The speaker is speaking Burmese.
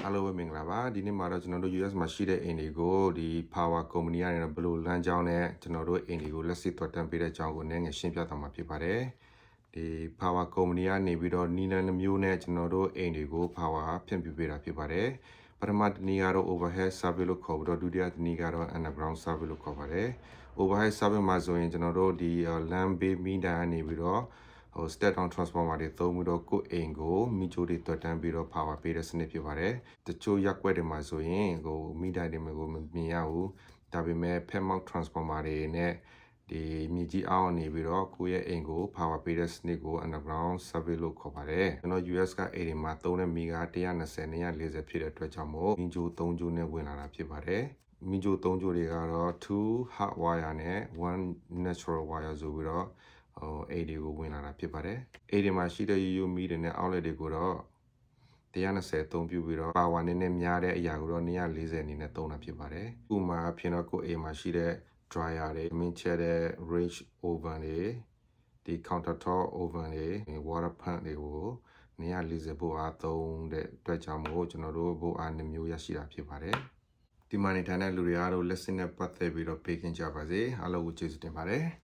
အားလုံးပဲမင်္ဂလာပါဒီနေ့မှာတော့ကျွန်တော်တို့ US မှာရှိတဲ့အိမ်တွေကိုဒီ Power Company ကနေဘယ်လိုလမ်းကြောင်းနဲ့ကျွန်တော်တို့အိမ်တွေကိုလက်စစ်သွတ်တန်းပေးတဲ့အကြောင်းကိုနည်းငယ်ရှင်းပြသွားမှာဖြစ်ပါတယ်ဒီ Power Company ကနေပြီးတော့နီးလန်းမျိုးနဲ့ကျွန်တော်တို့အိမ်တွေကို Power ဖြန့်ဖြူးပေးတာဖြစ်ပါတယ်ပထမတနည်းကတော့ Overhead Service လို့ခေါ်ပြီးတော့ဒုတိယတနည်းကတော့ Underground Service လို့ခေါ်ပါတယ် Overhead Service မှာဆိုရင်ကျွန်တော်တို့ဒီ Land Bay မီးတိုင်ကနေပြီးတော့step down transformer တွေသုံးပြီးတော့ကိုယ်အိမ်ကိုမိချိုးတွေတွတ်တန်းပြီးတော့ power ပေးတဲ့စနစ်ဖြစ်ပါတယ်။တချို့ရက်ွက်တွေမှာဆိုရင်မိတိုင်တွေကိုမမြင်ရဘူး။ဒါပေမဲ့ pet mount transformer တွေနဲ့ဒီမြေကြီးအောက်နေပြီးတော့ကိုယ့်ရဲ့အိမ်ကို power ပေးတဲ့စနစ်ကို underground service လို့ခေါ်ပါတယ်။ကျွန်တော် US ကအိမ်တွေမှာသုံးတဲ့မီက120 240ဖြစ်တဲ့အတွက်ကြောင့်မို့မိချိုး3ချိုးနဲ့ဝင်လာတာဖြစ်ပါတယ်။မိချိုး3ချိုးတွေကတော့2 hot wire နဲ့1 natural wire ဆိုပြီးတော့အိမ်တွေကိုဝင်လာတာဖြစ်ပါတယ်အိမ်တွေမှာရှိတဲ့ရိုးမီးတွေနဲ့အောက်လက်တွေကိုတော့120အသုံးပြုပြီးတော့ပါဝါနည်းနည်းများတဲ့အရာကိုတော့240အနေနဲ့သုံးတာဖြစ်ပါတယ်ဥပမာအဖြစ်တော့ကိုအိမ်မှာရှိတဲ့ dryer တွေမင်းချက်တဲ့ range oven တွေဒီ countertop oven တွေ water pump တွေကို240ဘို့အားသုံးတဲ့အတွက်ကြောင့်မို့ကျွန်တော်တို့ဘို့အား2မျိုးရရှိတာဖြစ်ပါတယ်ဒီမှာနေထိုင်တဲ့လူတွေအားလုံးလက်စနဲ့ပတ်သက်ပြီးတော့ပေးကင်းကြပါစေအားလုံးကိုကျေးဇူးတင်ပါတယ်